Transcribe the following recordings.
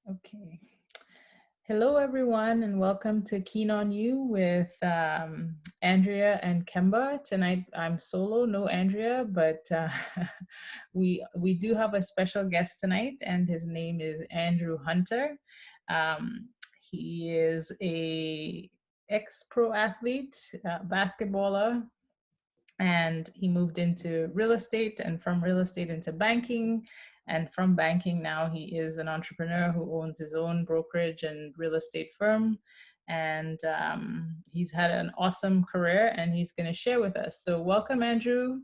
Okay. Hello, everyone, and welcome to Keen on You with Andrea and Kemba. Tonight, I'm solo, no Andrea, but we do have a special guest tonight, and his name is Andrew Hunter. He is a ex-pro athlete, basketballer, and he moved into real estate, and from real estate into banking, and from banking now he is an entrepreneur who owns his own brokerage and real estate firm, and he's had an awesome career and he's going to share with us. So welcome, Andrew.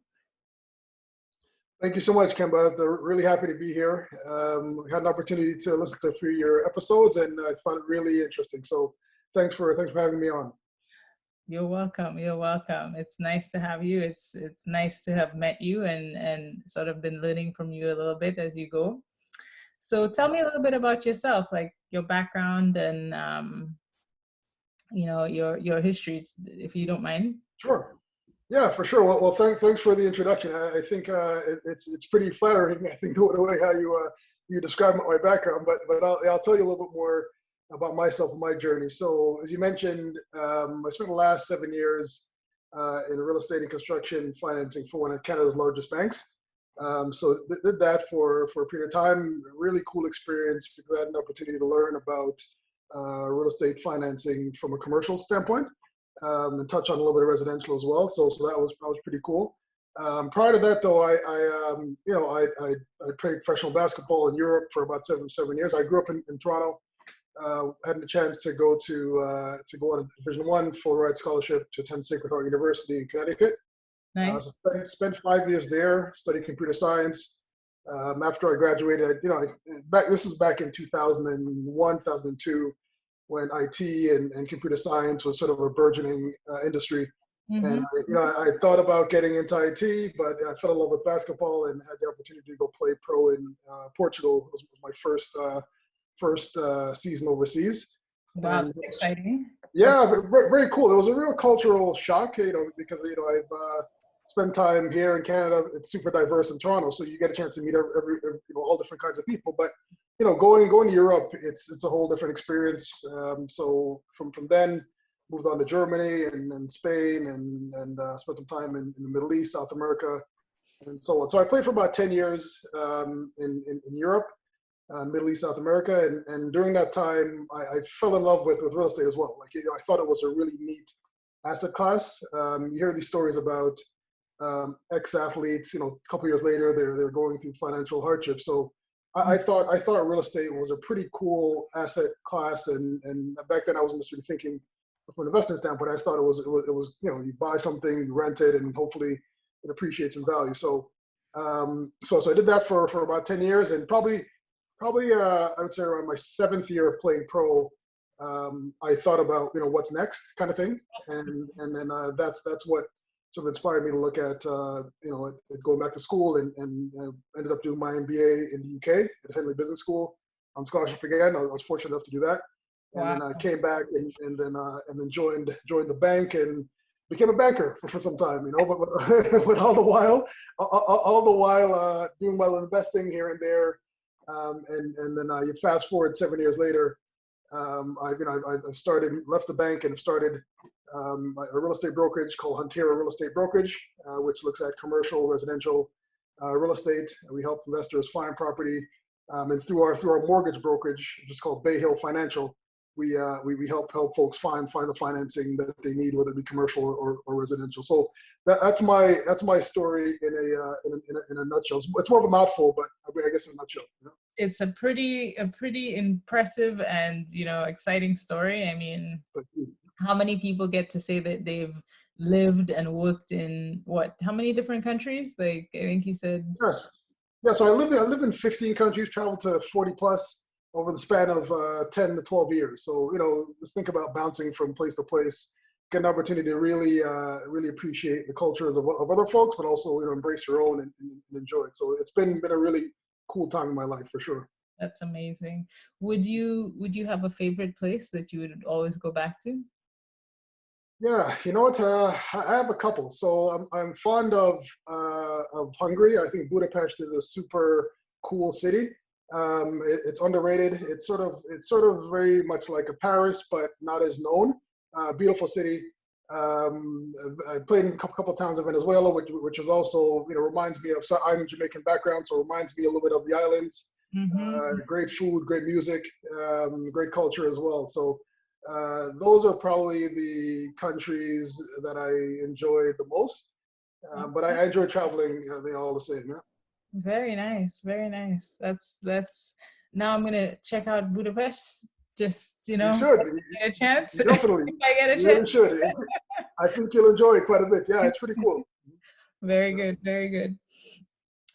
Thank you so much, Kemba. Really happy to be here. We had an opportunity to listen to a few of your episodes, and I found it really interesting. So thanks for having me on. You're welcome. You're welcome. It's nice to have you. It's nice to have met you and sort of been learning from you a little bit as you go. So tell me a little bit about yourself, like your background and your history, if you don't mind. Sure. Yeah, for sure. Well, thanks for the introduction. I think it's pretty flattering. I think the way how you describe my background, but I'll tell you a little bit more about myself and my journey. So as you mentioned, I spent the last 7 years in real estate and construction financing for one of Canada's largest banks. So did that for a period of time. Really cool experience because I had an opportunity to learn about real estate financing from a commercial standpoint. And touch on a little bit of residential as well. So that was pretty cool. Prior to that, though, I played professional basketball in Europe for about seven years. I grew up in Toronto. Had the chance to go on a Division I full ride scholarship to attend Sacred Heart University in Connecticut. Nice. So spent 5 years there, studied computer science. After I graduated, this is back in 2001, 2002. When IT and computer science was sort of a burgeoning industry. Mm-hmm. And I thought about getting into IT, but I fell in love with basketball and had the opportunity to go play pro in Portugal. It was my first season overseas. Wow, And exciting. yeah, very cool. It was a real cultural shock, because I've spent time here in Canada. It's super diverse in Toronto, so you get a chance to meet every all different kinds of people. But going to Europe, it's a whole different experience. So from then, moved on to Germany and Spain and spent some time in the Middle East, South America, and so on. So I played for about 10 years in Europe, Middle East, South America, and during that time, I fell in love with real estate as well. Like I thought it was a really neat asset class. You hear these stories about ex-athletes. A couple years later, they're going through financial hardship. So I thought real estate was a pretty cool asset class, and back then I wasn't necessarily thinking from an investment standpoint. I thought it was you buy something, you rent it, and hopefully it appreciates in value. So so I did that for about 10 years, and probably I would say around my 7th year of playing pro, I thought about what's next kind of thing, and then that's what sort of inspired me to look at going back to school and ended up doing my MBA in the UK at Henley Business School on scholarship again. I was fortunate enough to do that, and Wow. then I came back and then joined the bank and became a banker for some time. But all the while doing my little investing here and there, and then you fast forward 7 years later. I've left the bank and started a real estate brokerage called Hunterra Real Estate Brokerage, which looks at commercial, residential real estate. We help investors find property, and through our mortgage brokerage, which is called Bay Hill Financial, we help folks find the financing that they need, whether it be commercial or residential. So that's my story in a nutshell. It's more of a mouthful, but I guess in a nutshell. It's a pretty impressive and exciting story. I mean, how many people get to say that they've lived and worked in how many different countries? Like I think you said. Yes. Yeah. So I lived in 15 countries, traveled to 40 plus over the span of 10 to 12 years. So just think about bouncing from place to place. Get an opportunity to really appreciate the cultures of other folks, but also embrace your own and enjoy it. So it's been a really cool time in my life for sure. That's amazing. Would you have a favorite place that you would always go back to? Yeah, you know what? I have a couple. So I'm fond of Hungary. I think Budapest is a super cool city. It's underrated. It's sort of very much like a Paris, but not as known. Beautiful city. I played in a couple towns of Venezuela, which is also, reminds me of. So I'm Jamaican background, so it reminds me a little bit of the islands. Mm-hmm. Great food, great music, great culture as well. So those are probably the countries that I enjoy the most. But I enjoy traveling. They all the same. Yeah. Very nice, very nice. That's now I'm gonna check out Budapest. Just You if should. I get a chance. You definitely. If I get a You chance. really should. I think you'll enjoy it quite a bit. Yeah, it's pretty cool. Very good, very good.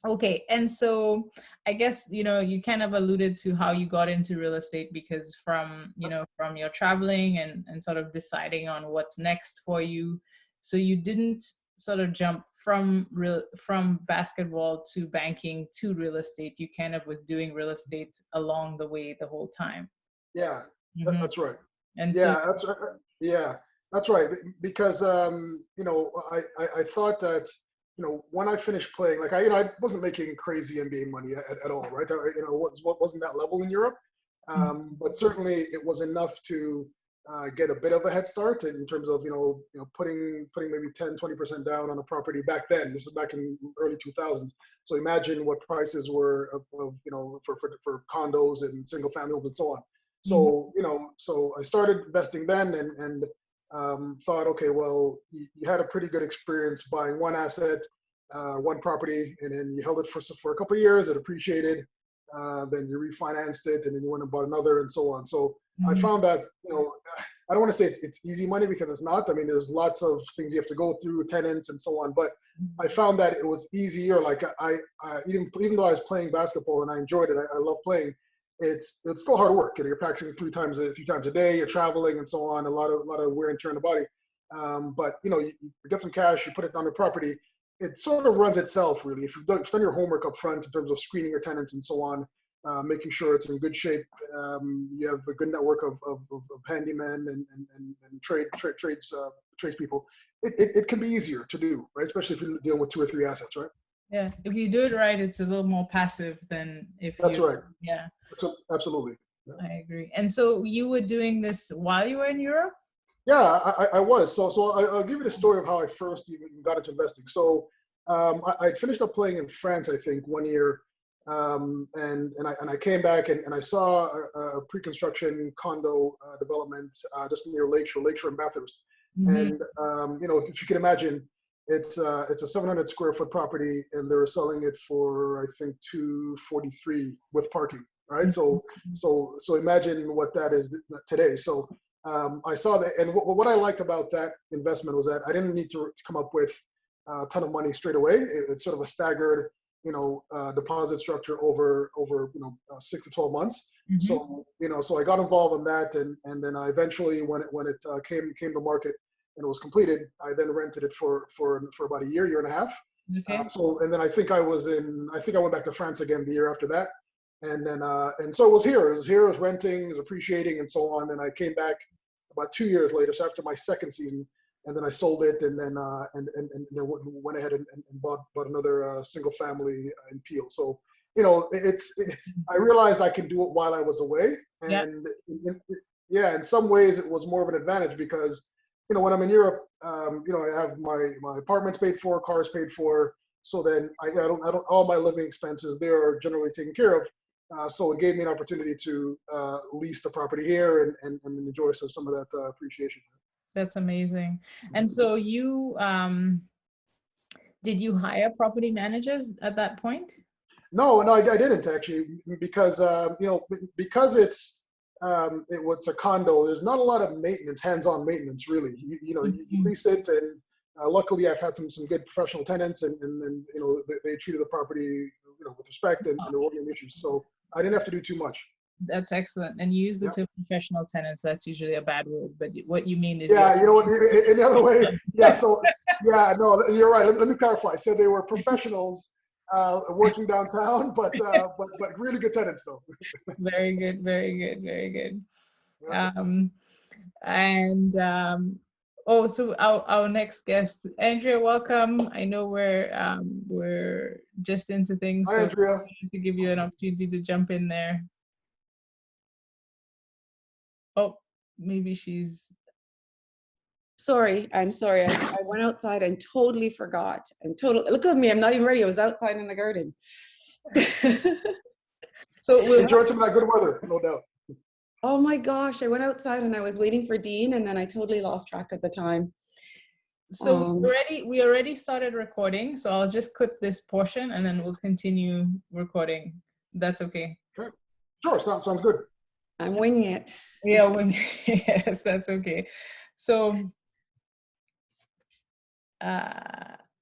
Okay, and so I guess you kind of alluded to how you got into real estate because from your traveling and sort of deciding on what's next for you. So you didn't sort of jump from basketball to banking to real estate. You kind of was doing real estate along the way the whole time. Yeah, Hmm. that's right. And so Yeah, that's right. Yeah, that's right. Because I thought that when I finished playing, like I wasn't making crazy NBA money at all, right? Wasn't that level in Europe, but certainly it was enough to get a bit of a head start in terms of putting maybe 10-20% down on a property back then. This is back in early 2000s. So imagine what prices were of for condos and single family homes and so on. Mhm. So I started investing then and thought, okay, well, you had a pretty good experience buying one asset, one property, and then you held it for a couple of years. It appreciated. Then you refinanced it, and then you went and bought another, and so on. So I Mhm. found that I don't want to say it's easy money because it's not. I mean, there's lots of things you have to go through, tenants and so on. But I found that it was easier. Like I even though I was playing basketball and I enjoyed it, I love playing. It's still hard work. You're practicing a few times a day. You're traveling and so on. A lot of wear and tear on the body. But you get some cash, you put it on the property. It sort of runs itself, really. If you've done your homework up front in terms of screening your tenants and so on, making sure it's in good shape. You have a good network of handymen and tradespeople. It can be easier to do, right? Especially if you're dealing with 2 or 3 assets, right? Yeah, if you do it right, it's a little more passive than if That's you, right. yeah, Absolutely. Yeah. I agree. And so you were doing this while you were in Europe? Yeah, I was. So I'll give you the story of how I first even got into investing. So I finished up playing in France, I think, one year, and I came back and I saw a pre-construction condo development just near Lakeshore in Bathurst. Hmm. And if you can imagine, it's a 700 square foot property, and they were selling it for I think 243 with parking, right? So imagine what that is today. So I saw that, and what I liked about that investment was that I didn't need to come up with a ton of money straight away. It's sort of a staggered, deposit structure over 6 to 12 months. Hmm. So I got involved in that, and then I eventually, when it came to market and it was completed, I then rented it for about a year and a half. Okay. And then I think I went back to France again the year after that, and then and so it was here. It was renting, it was appreciating, and so on. And I came back about 2 years later, so after my second season, and then I sold it, and then then went ahead and bought another single family in Peel. So I realized I could do it while I was away, Yeah. and yeah, in some ways it was more of an advantage because when I'm in Europe, I have my apartments paid for, cars paid for, so then I don't all my living expenses there are generally taken care of. So it gave me an opportunity to lease the property here and enjoy some of that appreciation. That's amazing. And so did you hire property managers at that point? No, I didn't actually, because because it was a condo. There's not a lot of maintenance, hands-on maintenance, really. You Mhm. lease it, and luckily I've had some good professional tenants, and they treated the property with respect, and there weren't any issues. So I didn't have to do too much. That's excellent. And you use the Yeah. term professional tenants. That's usually a bad word, but what you mean is you're Yeah, you know what? In the other way, yeah. So yeah, no, you're right. Let me clarify. So they were professionals working downtown, but really good tenants though. very good, very good, very good. Yeah. Um, and Oh, so our next guest, Andrea, welcome. I know we're just into things, Hi, so Andrea. to give you an opportunity to jump in there. Oh, maybe she's Sorry, I'm sorry. I went outside and totally forgot. Look at me, I'm not even ready. I was outside in the garden. so we'll Enjoy some of that good weather, no doubt. Oh my gosh, I went outside and I was waiting for Dean and then I totally lost track of the time. So we already started recording, so I'll just clip this portion and then we'll continue recording. That's okay. Okay. Sure, sounds good. I'm winging it. Yeah, yes, that's okay. So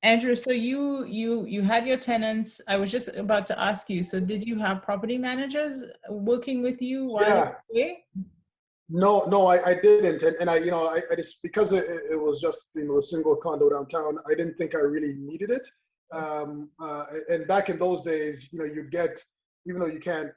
Andrew, so you had your tenants. I was just about to ask you, so did you have property managers working with you while you Yeah. were away? No, I didn't, and I just because it was just a single condo downtown. I didn't think I really needed it. And back in those days, you get, even though you can't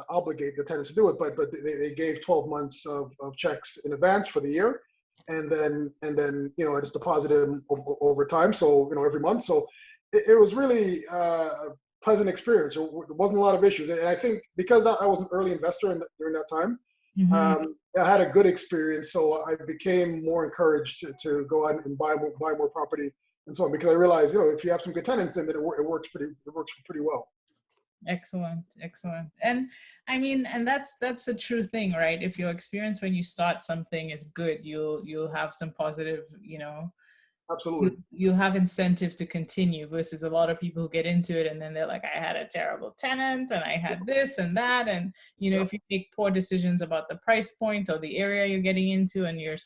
obligate the tenants to do it, but they gave 12 months of checks in advance for the year, and then I just deposited them over time, so every month. So it was really a pleasant experience. There wasn't a lot of issues, and I think because I was an early investor during that time. Mm-hmm. I had a good experience, so I became more encouraged to go out and buy more property and so on, because I realized, if you have some good tenants, then it works pretty well. Excellent. And I mean, and that's a true thing, right? If your experience when you start something is good, you'll have some positive, Absolutely. you have incentive to continue, versus a lot of people who get into it and then they're like, I had a terrible tenant and I had this and that. And, if you make poor decisions about the price point or the area you're getting into and you're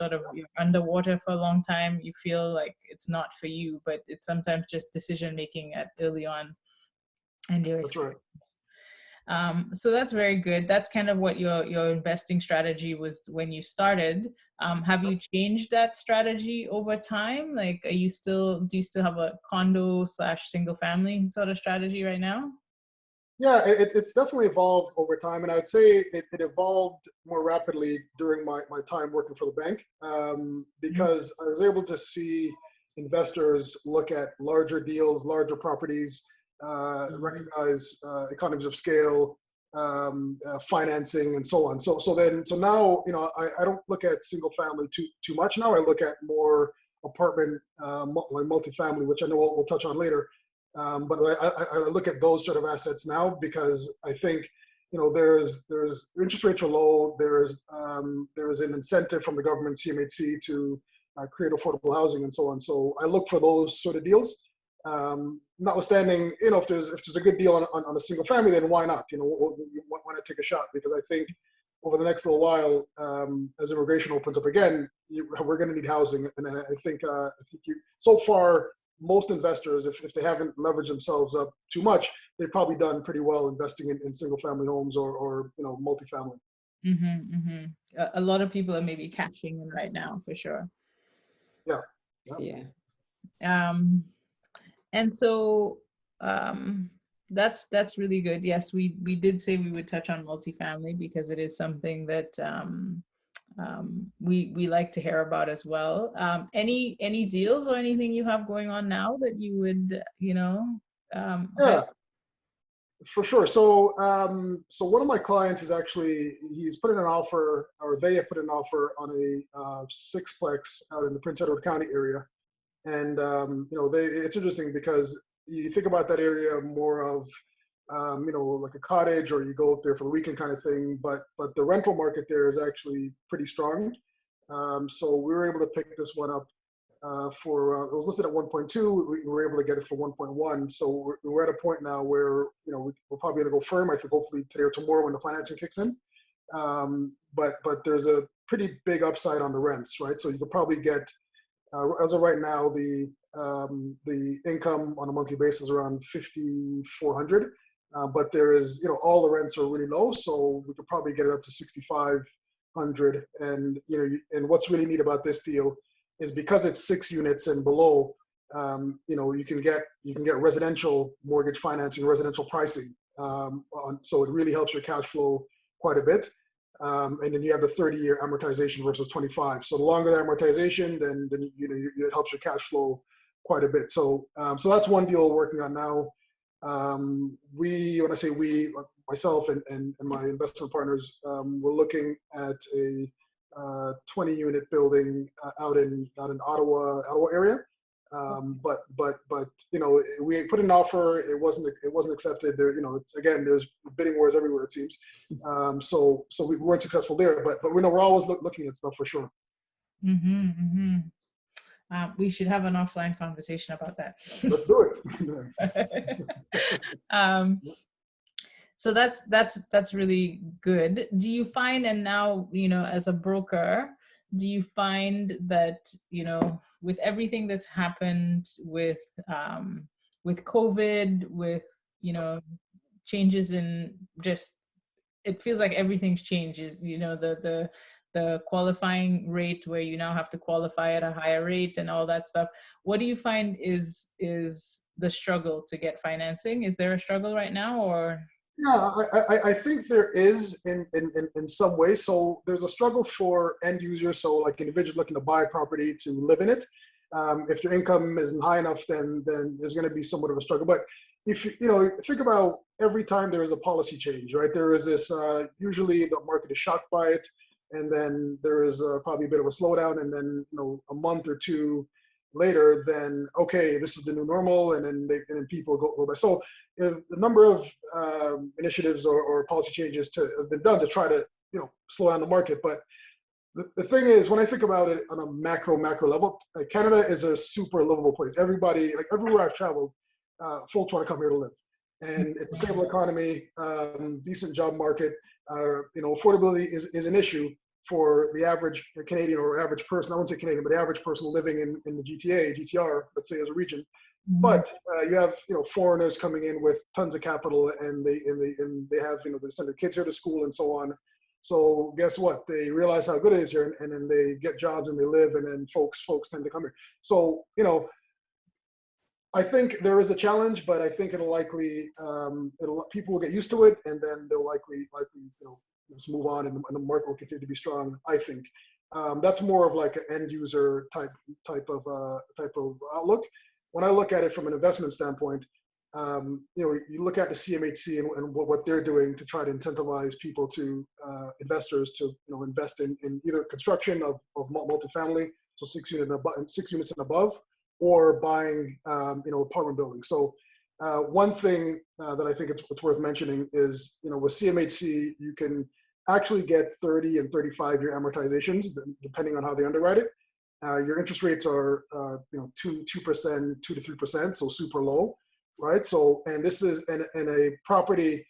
underwater for a long time, you feel like it's not for you, but it's sometimes just decision making at early on and your experience. So that's very good. That's kind of what your investing strategy was when you started. Have you changed that strategy over time? Like, do you still have a condo / single family sort of strategy right now? Yeah, it's definitely evolved over time, and I would say it evolved more rapidly during my time working for the bank, because I was able to see investors look at larger deals, larger properties, recognize economies of scale, financing, and so on. So now, I don't look at single family too much now. I look at more apartment, like multifamily, which I know we'll touch on later. But I look at those sort of assets now because I think, there's interest rates are low. There is an incentive from the government, CMHC, to create affordable housing and so on. So I look for those sort of deals. Notwithstanding, if there's a good deal on a single family, then why not? Why not take a shot? Because I think over the next little while, as immigration opens up again, we're going to need housing, and I think so far, most investors, if they haven't leveraged themselves up too much, they've probably done pretty well investing in single family homes or multifamily. Mm-hmm, mm-hmm. A lot of people are maybe cashing in right now, for sure. Yeah. And so that's really good. Yes, we did say we would touch on multifamily because it is something that we like to hear about as well. Any deals or anything you have going on now that you would Yeah, for sure. So one of my clients is actually, he's put in an offer, or they have put in an offer on a sixplex out in the Prince Edward County area. And it's interesting because you think about that area more of like a cottage, or you go up there for the weekend kind of thing, but the rental market there is actually pretty strong. So we were able to pick this one up for it was listed at 1.2. We were able to get it for 1.1. So we're at a point now where we're probably going to go firm, I think, hopefully today or tomorrow when the financing kicks in. But there's a pretty big upside on the rents, right? So you could probably get, as of right now, the income on a monthly basis around $5,400, but there is, all the rents are really low, so we could probably get it up to $6,500. And and what's really neat about this deal is because it's 6 units and below, you can get residential mortgage financing, residential pricing, so it really helps your cash flow quite a bit. And then you have the 30-year amortization versus 25. So the longer the amortization, then it helps your cash flow quite a bit. So so that's one deal we're working on now. When I say we, myself and my investment partners, we're looking at a 20-unit building out in Ottawa area. But we put an offer. It wasn't accepted. There, there's bidding wars everywhere, it seems. So we weren't successful there. But we know we're always looking at stuff for sure. Mm-hmm, mm-hmm. We should have an offline conversation about that. Let's do it. So that's really good. Do you find, and now, as a broker, do you find that, with everything that's happened with COVID, with, changes in just, it feels like everything's changed, the qualifying rate where you now have to qualify at a higher rate and all that stuff. What do you find is the struggle to get financing? Is there a struggle right now, or? Yeah, I think there is in some ways. So there's a struggle for end users. So like individuals looking to buy a property to live in it. If your income isn't high enough, then there's going to be somewhat of a struggle. But if think about every time there is a policy change, right? There is this usually the market is shocked by it, and then there is probably a bit of a slowdown, and then a month or two later, then okay, this is the new normal, and then people go by. So a number of initiatives or policy changes have been done to try to slow down the market. But the thing is, when I think about it on a macro level, Canada is a super livable place. Everybody, like everywhere I've traveled, folks want to come here to live, and it's a stable economy, decent job market. Affordability is an issue for the average Canadian or average person. I wouldn't say Canadian, but the average person living in the GTR, let's say, as a region. But you have foreigners coming in with tons of capital, and they have they send their kids here to school and so on. So guess what? They realize how good it is here, and then they get jobs and they live, and then folks tend to come here. So I think there is a challenge, but I think it'll likely people will get used to it, and then they'll likely just move on, and the market will continue to be strong. I think that's more of like an end user type of outlook. When I look at it from an investment standpoint, you look at the CMHC and what they're doing to try to incentivize people investors to invest in either construction of multifamily, so 6 units and above, or buying apartment buildings. So one thing that I think it's worth mentioning is with CMHC you can actually get 30 and 35-year amortizations depending on how they underwrite it. Your interest rates are 2%, 2 to 3%, so super low, right? So, and this is in a property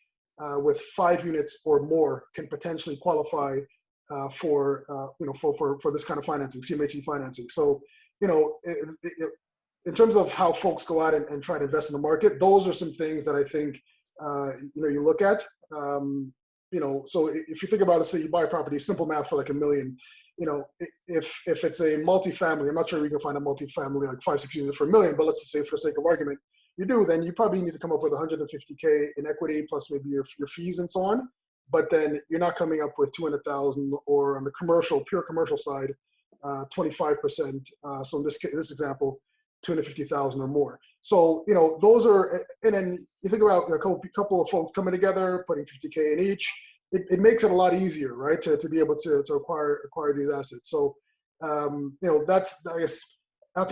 with 5 units or more can potentially qualify for this kind of financing, CMHC financing. So, in terms of how folks go out and try to invest in the market, those are some things that I think you look at. So if you think about it, say you buy a property, simple math for like $1 million. If it's a multifamily, I'm not sure we can find a multifamily like 5-6 units for $1 million, but let's just say for the sake of argument, you do, then you probably need to come up with $150K in equity plus maybe your fees and so on. But then you're not coming up with 200,000, or on the pure commercial side, 25%. So in this example, 250,000 or more. So those are, and then you think about a couple of folks coming together, putting 50K in each. It makes it a lot easier, right, to be able to acquire these assets. So that's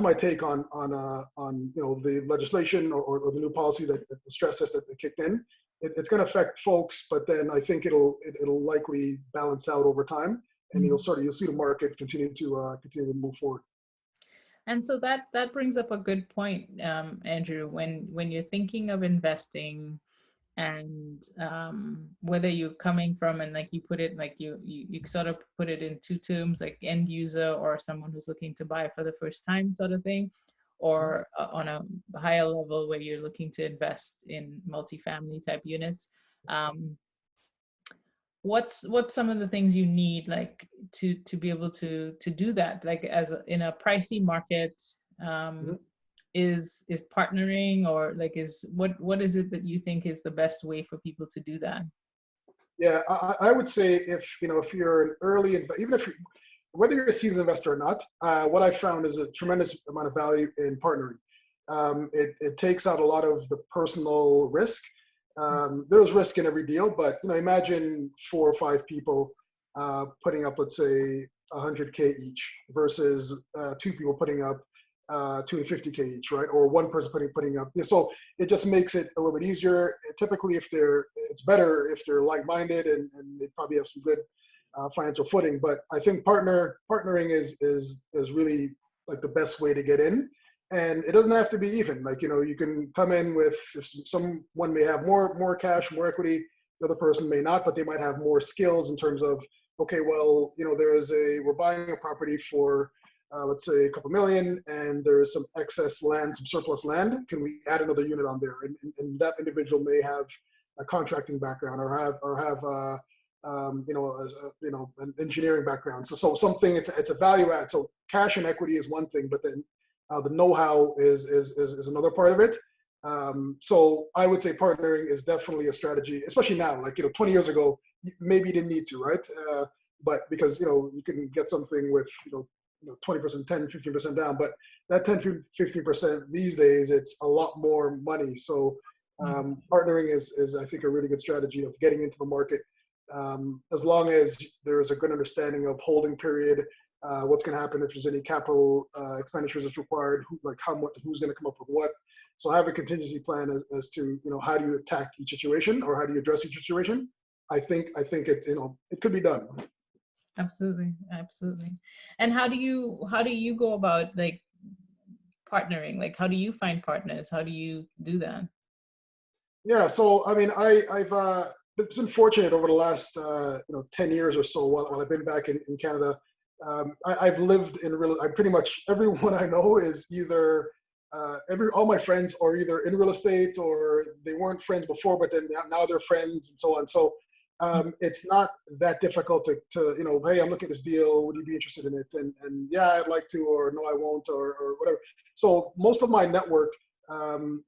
my take on the legislation or the new policy, that the stress test that kicked in. It's going to affect folks, but then I think it'll likely balance out over time, and you'll see the market continue to move forward. And so that brings up a good point, Andrew, when you're thinking of investing, and whether you're coming from, and like you put it, like you sort of put it in two terms, like end user or someone who's looking to buy for the first time sort of thing, or on a higher level where you're looking to invest in multifamily type units. What's some of the things you need, like to be able to do that, like in a pricey market? Is partnering, or like what is it that you think is the best way for people to do that? Yeah, I would say if you're an early, even if whether you're a seasoned investor or not, what I found is a tremendous amount of value in partnering. It takes out a lot of the personal risk. There's risk in every deal, but imagine 4 or 5 people putting up, let's say, 100K each versus 2 people putting up 250K each, right? Or one person putting up. So it just makes it a little bit easier. Typically, it's better if they're like-minded and they probably have some good financial footing. But I think partnering is really like the best way to get in. And it doesn't have to be even. Like, you can come in with, if someone may have more cash, more equity, the other person may not, but they might have more skills in terms of, okay, well, we're buying a property for, let's say a couple million, and there is some excess land, some surplus land. Can we add another unit on there? And that individual may have a contracting background or have an engineering background. So something, it's a value add. So cash and equity is one thing, but then the know-how is another part of it. So I would say partnering is definitely a strategy, especially now. Like 20 years ago, maybe you didn't need to, right? But because you can get something with 20%, 10, 15% down, but that 10, 15% these days, it's a lot more money. So partnering is I think a really good strategy of getting into the market, as long as there's a good understanding of holding period, what's going to happen if there's any capital expenditures that's required, who's going to come up with what. So have a contingency plan as to how do you attack each situation or how do you address each situation. I think it could be done. Absolutely. And how do you go about like partnering? Like, how do you find partners? How do you do that? Yeah, so I mean, I've been fortunate over the last 10 years or so while I've been back in Canada. I've lived in pretty much everyone I know is either all my friends are either in real estate or they weren't friends before, but then now they're friends and so on. So it's not that difficult to hey, I'm looking at this deal. Would you be interested in it? And yeah, I'd like to, or no, I won't, or whatever. So most of my network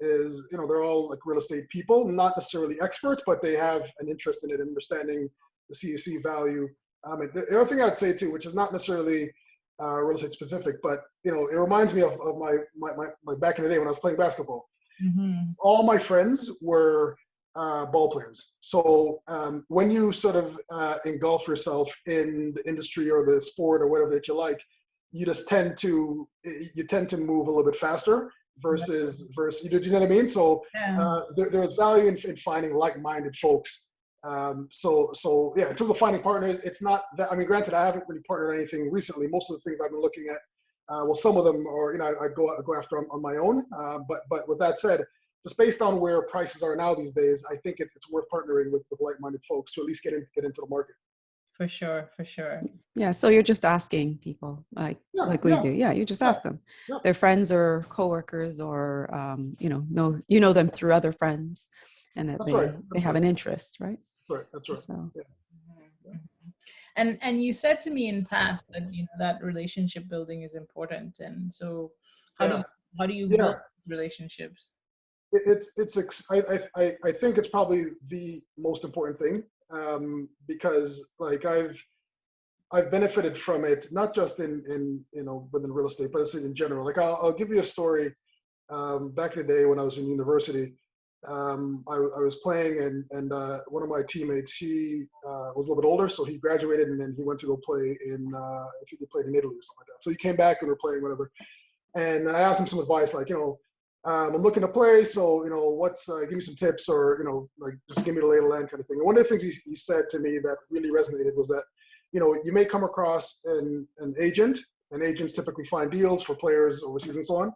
is they're all like real estate people, not necessarily experts, but they have an interest in it and understanding the CAC value. And the other thing I'd say too, which is not necessarily real estate specific, but it reminds me of my back in the day when I was playing basketball. Mm-hmm. All my friends were ball players. So when you sort of engulf yourself in the industry or the sport or whatever that you like, you tend to move a little bit faster versus do you know what I mean? So there's value in finding like-minded folks. So yeah, in terms of finding partners, it's not that, I mean, granted, I haven't really partnered anything recently. Most of the things I've been looking at, well, some of them are, I go after on my own. But with that said, just based on where prices are now these days, I think it's worth partnering with like-minded folks to at least get into the market. For sure. Yeah, so you're just asking people like we do. Yeah, you just ask them. Yeah. Their friends or coworkers or you know them through other friends, and that they have an interest, right? That's right. So. Yeah. And you said to me in past that that relationship building is important, and so how do you build relationships? I think it's probably the most important thing, because like I've benefited from it, not just in within real estate, but it's in general. Like I'll give you a story. Back in the day when I was in university, I was playing and one of my teammates, he was a little bit older, so he graduated and then he went to go play in I think he played in Italy or something like that. So he came back and we're playing whatever, and I asked him some advice, like I'm looking to play, so what's give me some tips, or like just give me the lay of the land kind of thing. And one of the things he said to me that really resonated was that you may come across an agent, and agents typically find deals for players overseas and so on.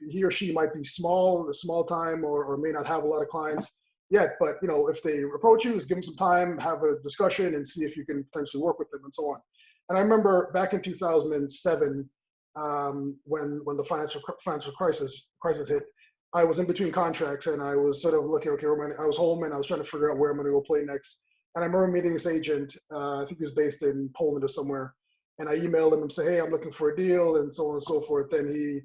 He or she might be small time, or may not have a lot of clients yet, but if they approach you, just give them some time, have a discussion, and see if you can potentially work with them and so on. And I remember back in 2007, when the financial crisis hit, I was in between contracts and I was sort of looking, okay, I was home and I was trying to figure out where I'm going to go play next. And I remember meeting this agent, I think he was based in Poland or somewhere, and I emailed him and said, hey, I'm looking for a deal and so on and so forth. Then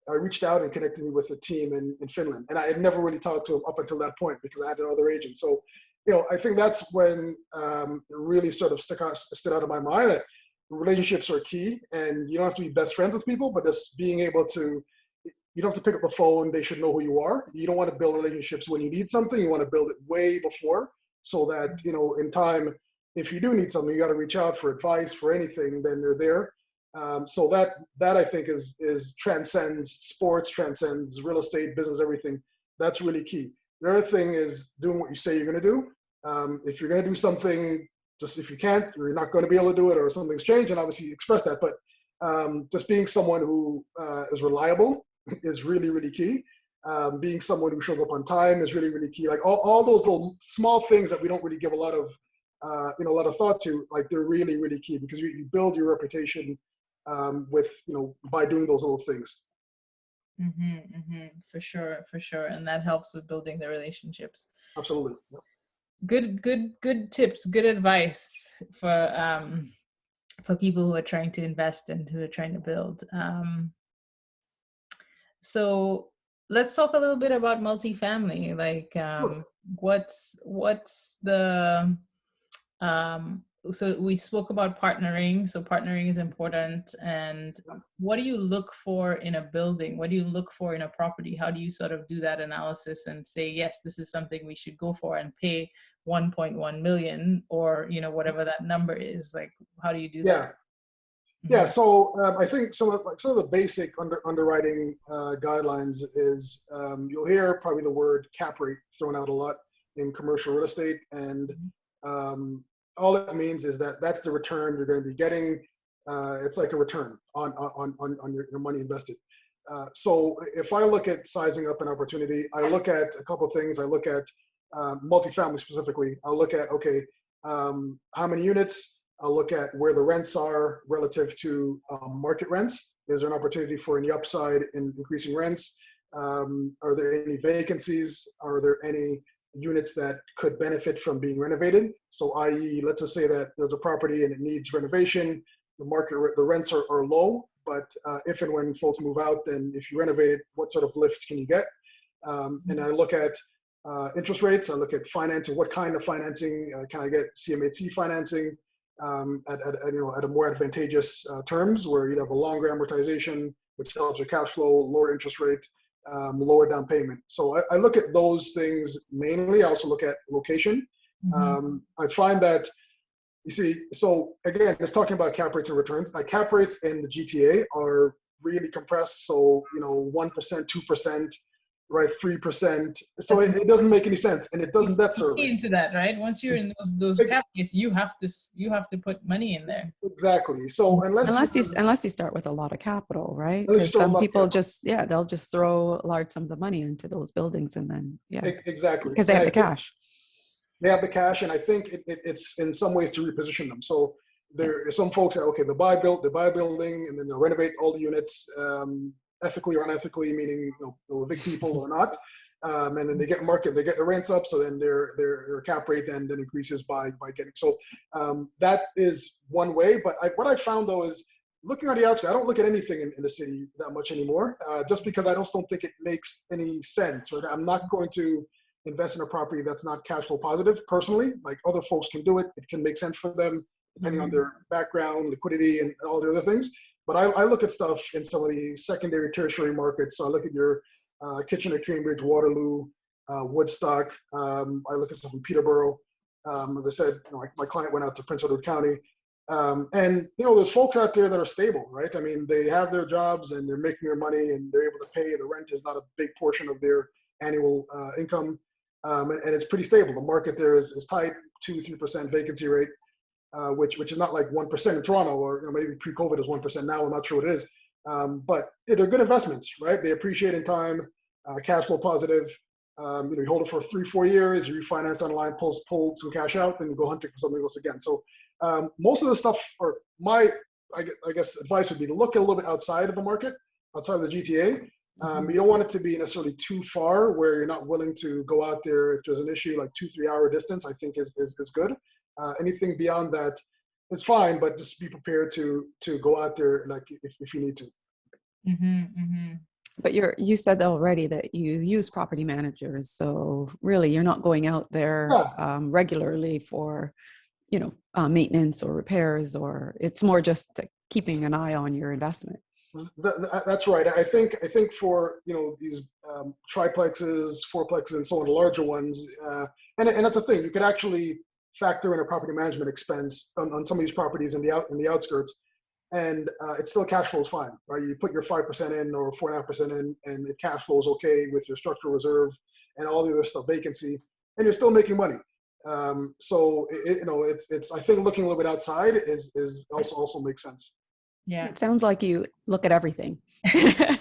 I reached out and connected me with a team in Finland. And I had never really talked to him up until that point because I had another agent. So I think that's when it really sort of stood out of my mind that relationships are key, and you don't have to be best friends with people, but just being able to, you don't have to pick up the phone. They should know who you are. You don't want to build relationships when you need something. You want to build it way before, so that, in time, if you do need something, you got to reach out for advice, for anything, then they're there. So that I think is transcends sports, transcends real estate, business, everything. That's really key. The other thing is doing what you say you're going to do. If you're going to do something, just if you can't, or you're not going to be able to do it, or something's changed, and obviously express that. But just being someone who is reliable is really, really key. Being someone who shows up on time is really, really key. Like all those little small things that we don't really give a lot of, a lot of thought to, like they're really, really key, because you build your reputation with, by doing those little things. For sure. And that helps with building the relationships. Absolutely. Good tips, good advice for people who are trying to invest and who are trying to build. So let's talk a little bit about multifamily. Like, Sure. what's the so we spoke about partnering. So partnering is important. And what do you look for in a building? What do you look for in a property? How do you sort of do that analysis and say, yes, this is something we should go for and pay 1.1 million, or, whatever that number is? Like, how do you do that? Yeah. So I think some of the basic underwriting guidelines is, you'll hear probably the word cap rate thrown out a lot in commercial real estate, and all it means is that that's the return you're going to be getting. It's like a return on your money invested. So if I look at sizing up an opportunity, I look at a couple of things. I look at multifamily specifically. I'll look at, okay, how many units? I'll look at where the rents are relative to market rents. Is there an opportunity for any upside in increasing rents? Are there any vacancies? Are there any units that could benefit from being renovated? So i.e., let's just say that there's a property and it needs renovation. The rents are low, but if and when folks move out, then if you renovate it, what sort of lift can you get? And I look at interest rates. I look at financing. What kind of financing can I get? CMHC financing at a more advantageous terms, where you'd have a longer amortization, which helps your cash flow, lower interest rate, lower down payment. So I look at those things mainly. I also look at location. I find that, you see, so again, just talking about cap rates and returns, cap rates in the GTA are really compressed. So, 1%, 2%, right, 3%. So it doesn't make any sense, and it doesn't debt service. Into that, right? Once you're in those cap rates, you have to put money in there. Exactly. So unless you start with a lot of capital, right? Because some people they'll just throw large sums of money into those buildings, and then exactly, because they have the cash. They have the cash, and I think it's in some ways to reposition them. So there are some folks that, okay, they buy a building, and then they'll renovate all the units, ethically or unethically, meaning they'll evict people or not, and then they get the rents up, so then their cap rate then increases by getting. So that is one way. But what I found though is, looking on the outside, I don't look at anything in the city that much anymore, just because I just don't think it makes any sense. Right? I'm not going to invest in a property that's not cash flow positive personally. Like, other folks can do it. It can make sense for them depending on their background, liquidity, and all the other things. But I look at stuff in some of the secondary, tertiary markets. So I look at your Kitchener, Cambridge, Waterloo, Woodstock. I look at stuff in Peterborough. As I said, my client went out to Prince Edward County. And there's folks out there that are stable, right? I mean, they have their jobs and they're making their money and they're able to pay. The rent is not a big portion of their annual income. And it's pretty stable. The market there is tight, 2-3% vacancy rate, which is not like 1% in Toronto, or maybe pre-COVID is 1% now. I'm not sure what it is. But they're good investments, right? They appreciate in time, cash flow positive. You hold it for 3-4 years, you refinance online, pull some cash out, then you go hunting for something else again. So most of the stuff, or I guess advice would be to look a little bit outside of the market, outside of the GTA. You don't want it to be necessarily too far where you're not willing to go out there if there's an issue. Like 2-3 hour distance, I think is good. Anything beyond that is fine, but just be prepared to go out there, like if you need to. But you said already that you use property managers, so really you're not going out there Yeah, regularly for, maintenance or repairs, or it's more just keeping an eye on your investment. that's right. I think for these triplexes, fourplexes, and so on, the larger ones, and that's the thing. You could actually factor in a property management expense on some of these properties in the outskirts, and it still cash flows fine, right? You put your 5% in or 4.5% in, and it cash flows okay with your structural reserve and all the other stuff, vacancy, and you're still making money. So it's I think looking a little bit outside is also makes sense. Yeah. It sounds like you look at everything. Yeah,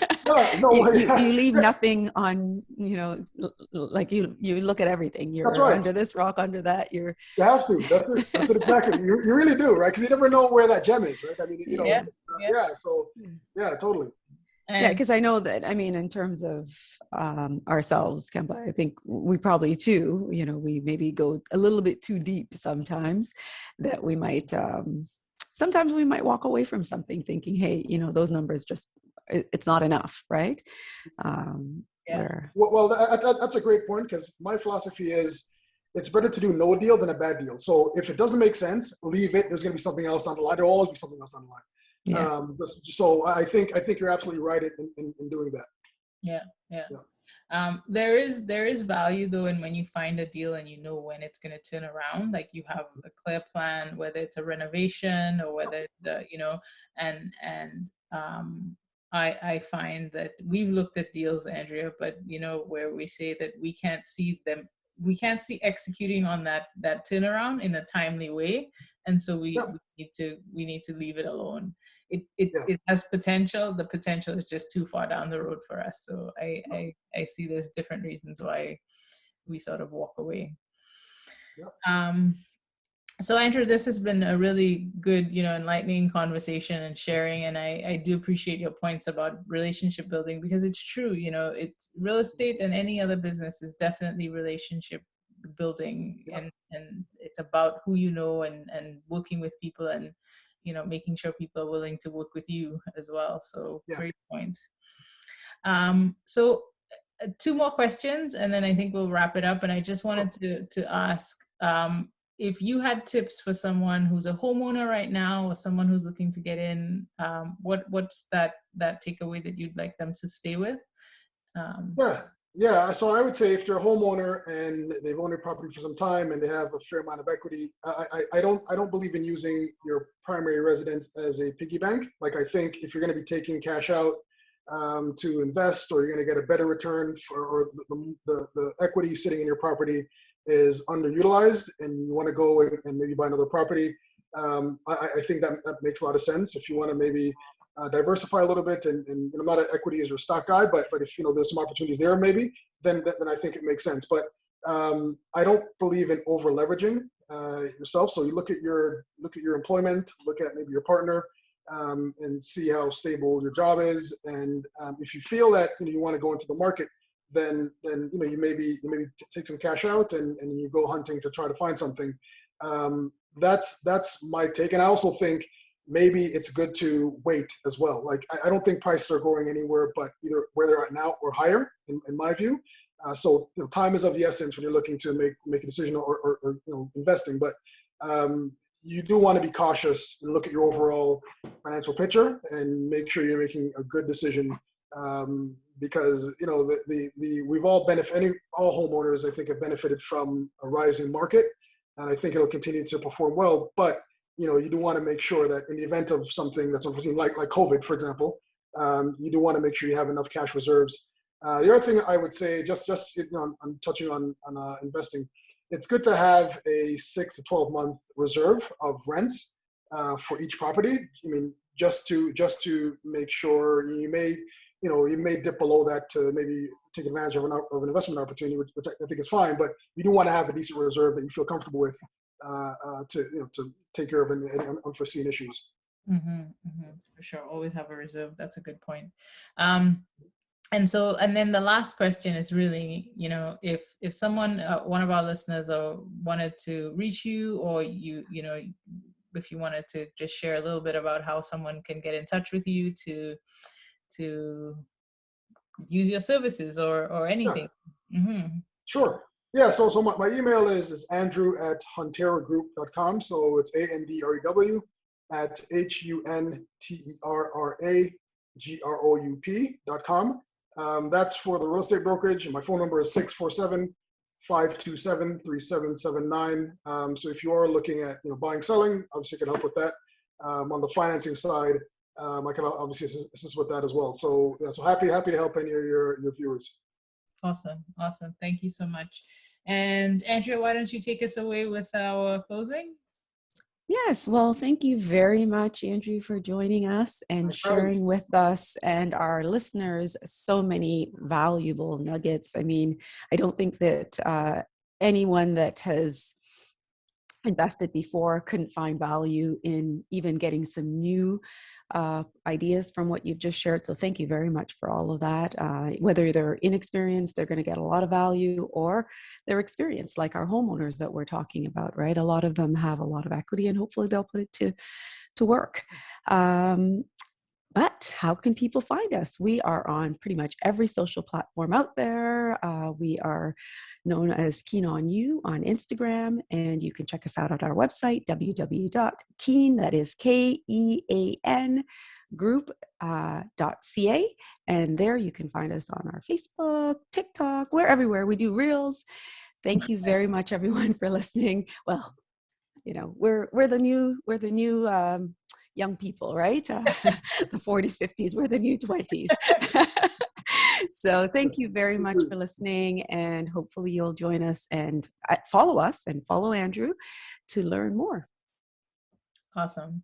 no, You leave nothing on, like you look at everything. that's You're right. under this rock, under that. You're You have to. That's it exactly. You really do, right? Because you never know where that gem is, right? I mean, Yeah. Yeah. yeah. So, yeah, totally. yeah, And because I know that, I mean, in terms of ourselves, Kemba, I think we probably too, we maybe go a little bit too deep sometimes, that we might, sometimes we might walk away from something thinking, hey, those numbers just, it's not enough, right? yeah. Well, that's a great point because my philosophy is it's better to do no deal than a bad deal. So if it doesn't make sense, leave it. There's going to be something else on the line. There'll always be something else on the line. Yes. So I think you're absolutely right in doing that. Yeah. There is value though in when you find a deal and when it's going to turn around, like you have a clear plan, whether it's a renovation or whether and I find that we've looked at deals, Andrea, but where we say that we can't see executing on that turnaround in a timely way, and so we need to leave it alone. It has potential. The potential is just too far down the road for us. So I see there's different reasons why we sort of walk away. So Andrew, this has been a really good, enlightening conversation and sharing. And I do appreciate your points about relationship building, because it's true, it's real estate and any other business is definitely relationship building. And it's about who and working with people and, making sure people are willing to work with you as well. So great point. So two more questions and then I think we'll wrap it up. And I just wanted to ask, if you had tips for someone who's a homeowner right now or someone who's looking to get in, what's that takeaway that you'd like them to stay with? Yeah. So I would say if you're a homeowner and they've owned their property for some time and they have a fair amount of equity, I don't believe in using your primary residence as a piggy bank. Like I think if you're going to be taking cash out to invest, or you're going to get a better return or the equity sitting in your property is underutilized and you want to go and maybe buy another property, I think that makes a lot of sense. If you want to maybe diversify a little bit, and I'm not an equities or stock guy, but if there's some opportunities there maybe, then I think it makes sense. But I don't believe in over leveraging yourself. So you look at your employment, look at maybe your partner, and see how stable your job is. And if you feel that you want to go into the market, then you maybe take some cash out and you go hunting to try to find something. That's my take. And I also think maybe it's good to wait as well. Like I don't think prices are going anywhere, but either where they're at now or higher, in my view. So time is of the essence when you're looking to make a decision or investing. But you do want to be cautious and look at your overall financial picture and make sure you're making a good decision. Because we've all all homeowners I think have benefited from a rising market, and I think it'll continue to perform well. But you do want to make sure that in the event of something that's unforeseen, like COVID, for example, you do want to make sure you have enough cash reserves. The other thing I would say, just I'm touching on investing, it's good to have a 6 to 12 month reserve of rents for each property. I mean, just to make sure you may dip below that to maybe take advantage of an investment opportunity, which I think is fine. But you do want to have a decent reserve that you feel comfortable with to take care of any unforeseen issues. For sure, always have a reserve. That's a good point. And then the last question is really, if someone, one of our listeners, wanted to reach you, or if you wanted to just share a little bit about how someone can get in touch with you to use your services or anything. Mm-hmm. Sure. Yeah, so my email is andrew@hunterragroup.com. So it's ANDREW at HUNTERRAGROUP.com. That's for the real estate brokerage. My phone number is 647-527-3779. So if you are looking at buying, selling, obviously I can help with that. On the financing side, I can obviously assist with that as well. So yeah, so happy to help any of your viewers. Awesome. Thank you so much. And Andrea, why don't you take us away with our closing? Yes, well, thank you very much, Andrew, for joining us and sharing with us and our listeners so many valuable nuggets. I mean, I don't think that anyone that has invested before couldn't find value in even getting some new ideas from what you've just shared. So thank you very much for all of that. Whether they're inexperienced, they're going to get a lot of value, or they're experienced, like our homeowners that we're talking about, right? A lot of them have a lot of equity and hopefully they'll put it to work. But how can people find us? We are on pretty much every social platform out there. We are known as Keen on You on Instagram, and you can check us out at our website, www.keen, that is KEAN group.ca. And there you can find us on our Facebook, TikTok, we're everywhere. We do reels. Thank you very much, everyone, for listening. Well, we're the new young people, right? The 40s, 50s, we're the new 20s. So thank you very much for listening, and hopefully you'll join us and follow us and follow Andrew to learn more. Awesome.